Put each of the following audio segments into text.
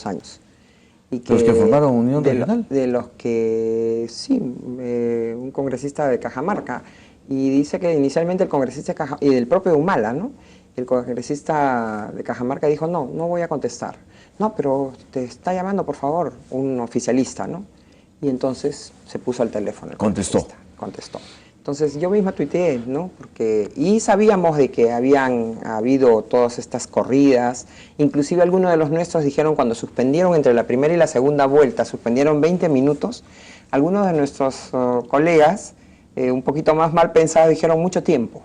años. Y ¿Los que formaron Unión Regional? De los que, sí, un congresista de Cajamarca. Y dice que inicialmente el congresista de Cajamarca, y del propio Humala, ¿no? El congresista de Cajamarca dijo, no voy a contestar. No, pero te está llamando, por favor, un oficialista, ¿no? Y entonces se puso al teléfono. Contestó. Entonces yo misma tuiteé, ¿no? Y sabíamos de que habían habido todas estas corridas, inclusive algunos de los nuestros dijeron cuando suspendieron entre la primera y la segunda vuelta, suspendieron 20 minutos, algunos de nuestros colegas, un poquito más mal pensados, dijeron mucho tiempo,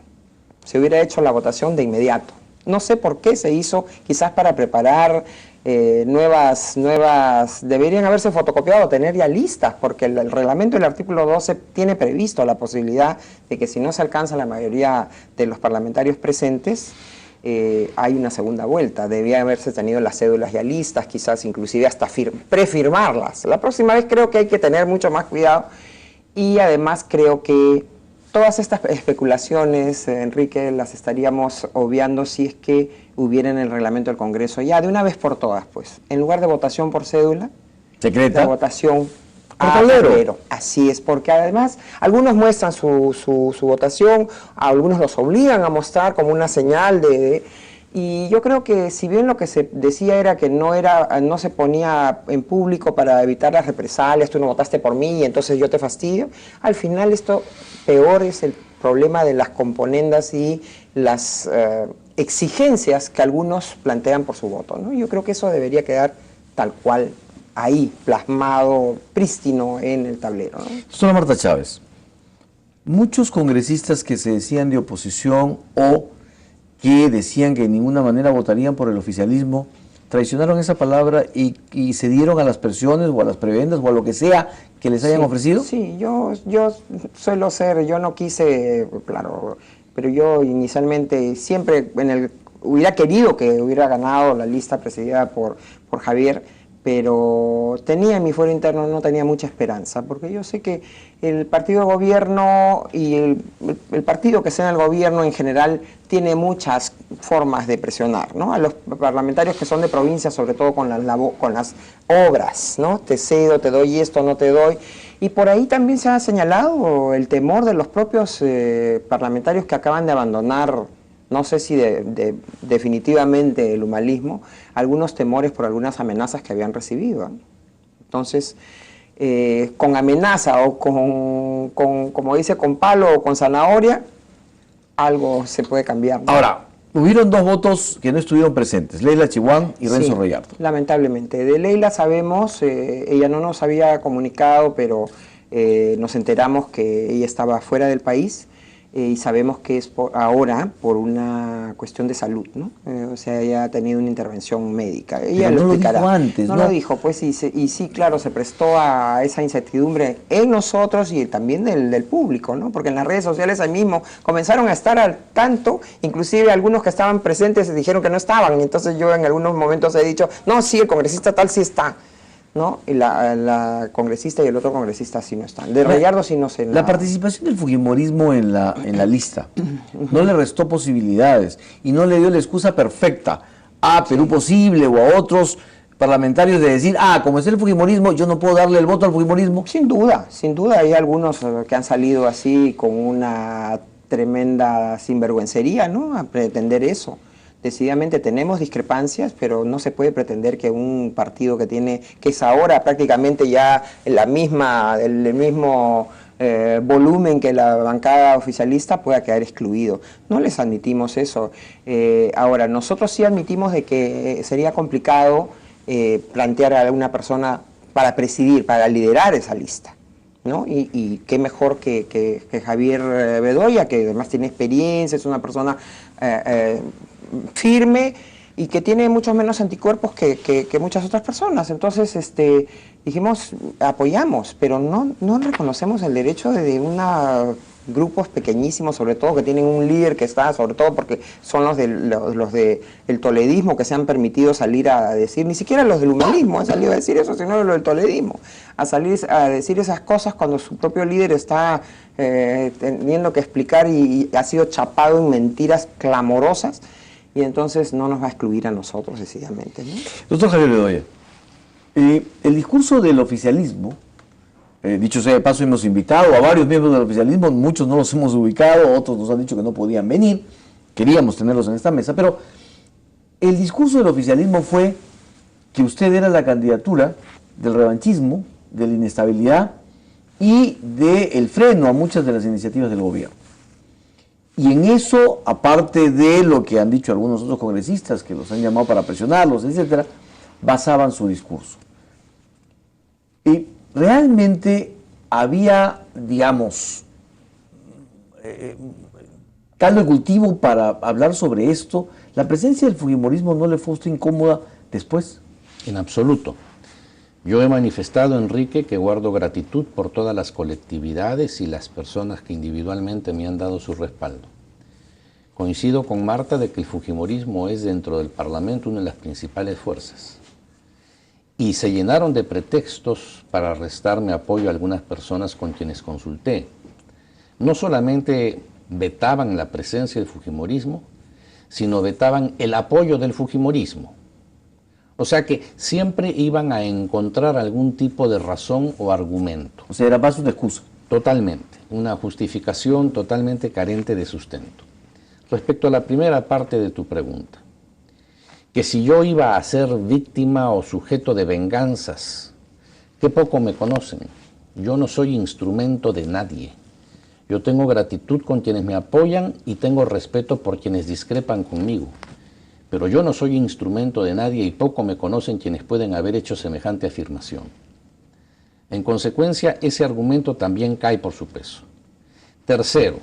se hubiera hecho la votación de inmediato. No sé por qué se hizo, quizás para preparar nuevas, deberían haberse fotocopiado, tener ya listas, porque el reglamento del artículo 12 tiene previsto la posibilidad de que si no se alcanza la mayoría de los parlamentarios presentes, hay una segunda vuelta. Debía haberse tenido las cédulas ya listas, quizás inclusive hasta prefirmarlas. La próxima vez creo que hay que tener mucho más cuidado y además creo que todas estas especulaciones, Enrique, las estaríamos obviando si es que hubiera en el reglamento del Congreso, ya de una vez por todas, pues, en lugar de votación por cédula, secreta, la votación por tablero. Así es, porque además algunos muestran su votación, algunos los obligan a mostrar como una señal y yo creo que si bien lo que se decía era que no se ponía en público para evitar las represalias, tú no votaste por mí y entonces yo te fastidio, al final esto peor es el problema de las componendas y las exigencias que algunos plantean por su voto, ¿no? Yo creo que eso debería quedar tal cual ahí, plasmado, prístino en el tablero, ¿no? Doctora Marta Chávez, muchos congresistas que se decían de oposición o que decían que de ninguna manera votarían por el oficialismo, traicionaron esa palabra y se dieron a las presiones o a las prebendas o a lo que sea que les hayan ofrecido. Sí, yo suelo ser, yo no quise, claro, pero yo inicialmente siempre hubiera querido que hubiera ganado la lista presidida por Javier, pero tenía en mi fuero interno, no tenía mucha esperanza, porque yo sé que el partido de gobierno y el partido que sea en el gobierno en general tiene muchas formas de presionar, ¿no? A los parlamentarios que son de provincia, sobre todo con las obras, ¿no? Te cedo, te doy esto, no te doy. Y por ahí también se ha señalado el temor de los propios parlamentarios que acaban de abandonar, no sé si definitivamente el humalismo, algunos temores por algunas amenazas que habían recibido, ¿no? Entonces, con amenaza o como dice, con palo o con zanahoria, algo se puede cambiar, ¿no? Ahora, hubieron dos votos que no estuvieron presentes, Leila Chihuán y Renzo Royardo. Lamentablemente. De Leila sabemos, ella no nos había comunicado, pero nos enteramos que ella estaba fuera del país. Y sabemos que es ahora por una cuestión de salud, ¿no? O sea, ella ha tenido una intervención médica. Ella pero lo no explicará. Lo dijo antes, ¿no? No lo dijo, pues, y sí, claro, se prestó a esa incertidumbre en nosotros y también del público, ¿no? Porque en las redes sociales ahí mismo comenzaron a estar al tanto, inclusive algunos que estaban presentes dijeron que no estaban, y entonces yo en algunos momentos he dicho, no, sí, el congresista tal sí está, ¿no? Y la congresista y el otro congresista sí no están. De Royardo sí no sé nada. La participación del fujimorismo en la lista no le restó posibilidades y no le dio la excusa perfecta a Perú Posible o a otros parlamentarios de decir, como es el fujimorismo, yo no puedo darle el voto al fujimorismo. Sin duda hay algunos que han salido así con una tremenda sinvergüencería, ¿no? A pretender eso. Decididamente tenemos discrepancias, pero no se puede pretender que un partido que es ahora prácticamente ya el mismo volumen que la bancada oficialista pueda quedar excluido. No les admitimos eso. Ahora, nosotros sí admitimos de que sería complicado plantear a una persona para presidir, para liderar esa lista, ¿no? Y qué mejor que Javier Bedoya, que además tiene experiencia, es una persona firme y que tiene muchos menos anticuerpos que muchas otras personas. Entonces, dijimos, apoyamos, pero no reconocemos el derecho de grupos pequeñísimos, sobre todo que tienen un líder que está, sobre todo porque son los del toledismo que se han permitido salir a decir, ni siquiera los del humanismo han salido a decir eso, sino los del toledismo, a salir a decir esas cosas cuando su propio líder está teniendo que explicar y ha sido chapado en mentiras clamorosas. Y entonces no nos va a excluir a nosotros, decididamente, ¿no? Doctor Javier Bedoya, El discurso del oficialismo, dicho sea de paso, hemos invitado a varios miembros del oficialismo, muchos no los hemos ubicado, otros nos han dicho que no podían venir, queríamos tenerlos en esta mesa, pero el discurso del oficialismo fue que usted era la candidatura del revanchismo, de la inestabilidad y del freno a muchas de las iniciativas del gobierno. Y en eso, aparte de lo que han dicho algunos otros congresistas que los han llamado para presionarlos, etcétera, basaban su discurso. Y realmente había, digamos, caldo de cultivo para hablar sobre esto. ¿La presencia del fujimorismo no le fue a usted incómoda después? En absoluto. Yo he manifestado, Enrique, que guardo gratitud por todas las colectividades y las personas que individualmente me han dado su respaldo. Coincido con Marta de que el fujimorismo es dentro del Parlamento una de las principales fuerzas. Y se llenaron de pretextos para restarme apoyo a algunas personas con quienes consulté. No solamente vetaban la presencia del fujimorismo, sino vetaban el apoyo del fujimorismo. O sea que siempre iban a encontrar algún tipo de razón o argumento. O sea, era más una excusa. Totalmente, una justificación totalmente carente de sustento. Respecto a la primera parte de tu pregunta, que si yo iba a ser víctima o sujeto de venganzas, qué poco me conocen. Yo no soy instrumento de nadie. Yo tengo gratitud con quienes me apoyan y tengo respeto por quienes discrepan conmigo. Pero yo no soy instrumento de nadie y poco me conocen quienes pueden haber hecho semejante afirmación. En consecuencia, ese argumento también cae por su peso. Tercero,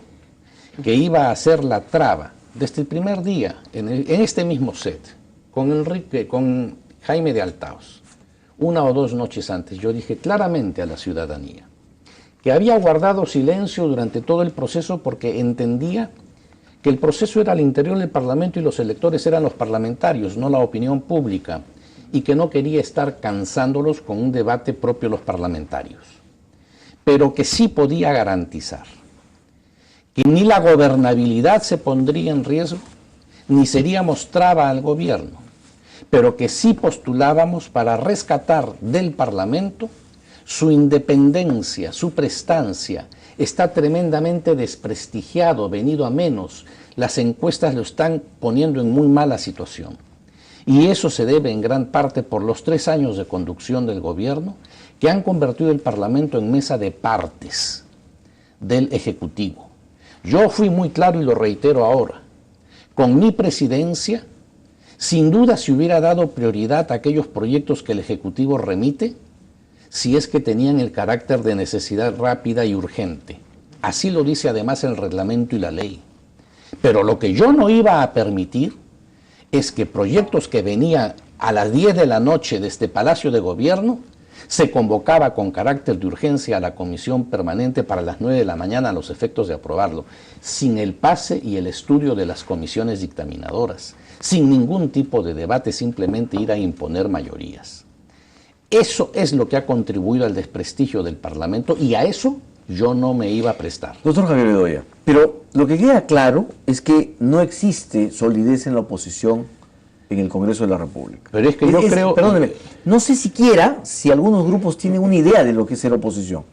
que iba a ser la traba desde el primer día en este mismo set, con Jaime de Altaos, 1 o 2 noches antes, yo dije claramente a la ciudadanía que había guardado silencio durante todo el proceso porque entendía que el proceso era al interior del Parlamento y los electores eran los parlamentarios, no la opinión pública, y que no quería estar cansándolos con un debate propio de los parlamentarios, pero que sí podía garantizar que ni la gobernabilidad se pondría en riesgo, ni seríamos traba al gobierno, pero que sí postulábamos para rescatar del Parlamento su independencia, su prestancia. Está tremendamente desprestigiado, venido a menos. Las encuestas lo están poniendo en muy mala situación. Y eso se debe en gran parte por los 3 años de conducción del gobierno que han convertido el Parlamento en mesa de partes del Ejecutivo. Yo fui muy claro y lo reitero ahora. Con mi presidencia, sin duda se hubiera dado prioridad a aquellos proyectos que el Ejecutivo remite, si es que tenían el carácter de necesidad rápida y urgente. Así lo dice además el reglamento y la ley. Pero lo que yo no iba a permitir es que proyectos que venían a las 10 de la noche de este Palacio de Gobierno se convocaba con carácter de urgencia a la comisión permanente para las 9 de la mañana a los efectos de aprobarlo, sin el pase y el estudio de las comisiones dictaminadoras, sin ningún tipo de debate, simplemente ir a imponer mayorías. Eso es lo que ha contribuido al desprestigio del Parlamento y a eso yo no me iba a prestar. Doctor Javier Bedoya, pero lo que queda claro es que no existe solidez en la oposición en el Congreso de la República. Pero es que yo creo... Perdóneme, no sé siquiera si algunos grupos tienen una idea de lo que es ser oposición.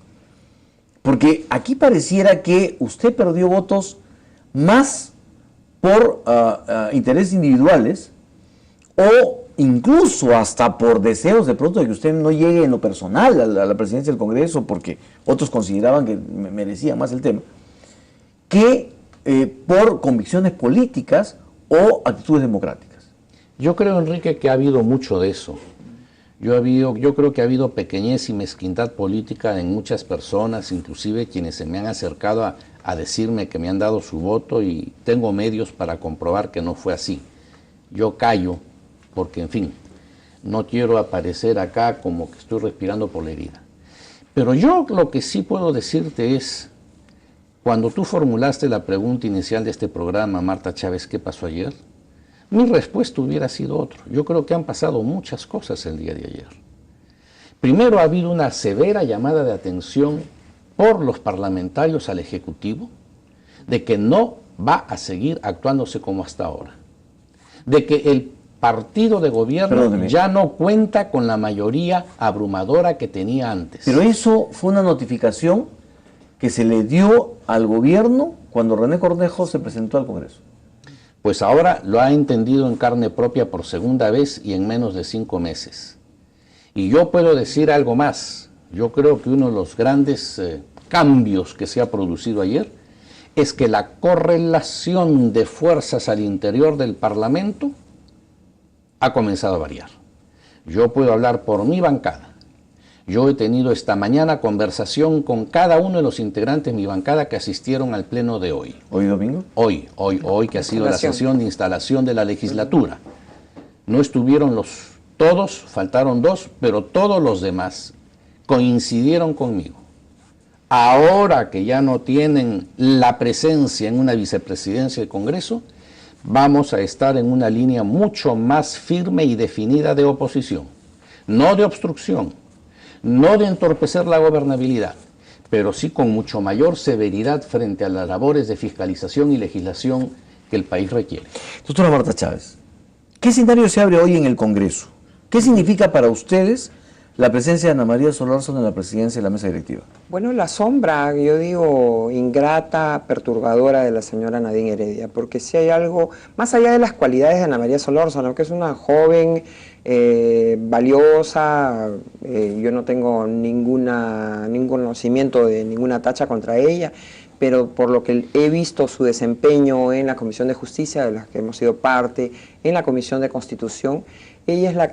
Porque aquí pareciera que usted perdió votos más por intereses individuales o incluso hasta por deseos de pronto de que usted no llegue en lo personal a la presidencia del Congreso porque otros consideraban que merecía más el tema, que por convicciones políticas o actitudes democráticas. Yo creo, Enrique, que ha habido mucho de eso. Yo creo que ha habido pequeñez y mezquindad política en muchas personas, inclusive quienes se me han acercado a decirme que me han dado su voto y tengo medios para comprobar que no fue así. Yo callo porque, en fin, no quiero aparecer acá como que estoy respirando por la herida. Pero yo lo que sí puedo decirte es, cuando tú formulaste la pregunta inicial de este programa, Marta Chávez, ¿qué pasó ayer?, mi respuesta hubiera sido otra. Yo creo que han pasado muchas cosas el día de ayer. Primero, ha habido una severa llamada de atención por los parlamentarios al Ejecutivo de que no va a seguir actuándose como hasta ahora. De que el partido de gobierno Perdóneme. ya no cuenta con la mayoría abrumadora que tenía antes. Pero eso fue una notificación que se le dio al gobierno cuando René Cornejo se presentó al Congreso. Pues ahora lo ha entendido en carne propia por segunda vez y en menos de 5 meses. Y yo puedo decir algo más. Yo creo que uno de los grandes cambios que se ha producido ayer es que la correlación de fuerzas al interior del Parlamento ha comenzado a variar. Yo puedo hablar por mi bancada. Yo he tenido esta mañana conversación con cada uno de los integrantes de mi bancada que asistieron al pleno de hoy. ¿Hoy domingo? Hoy que ha sido la sesión de instalación de la legislatura. No estuvieron todos, faltaron 2, pero todos los demás coincidieron conmigo. Ahora que ya no tienen la presencia en una vicepresidencia del Congreso, vamos a estar en una línea mucho más firme y definida de oposición, no de obstrucción, no de entorpecer la gobernabilidad, pero sí con mucho mayor severidad frente a las labores de fiscalización y legislación que el país requiere. Doctora Marta Chávez, ¿qué escenario se abre hoy en el Congreso? ¿Qué significa para ustedes la presencia de Ana María Solórzano en la presidencia de la mesa directiva? Bueno, la sombra, yo digo, ingrata, perturbadora de la señora Nadine Heredia, porque si hay algo, más allá de las cualidades de Ana María Solórzano, que es una joven valiosa, yo no tengo ningún conocimiento de ninguna tacha contra ella, pero por lo que he visto su desempeño en la Comisión de Justicia, de la que hemos sido parte, en la Comisión de Constitución, ella es la que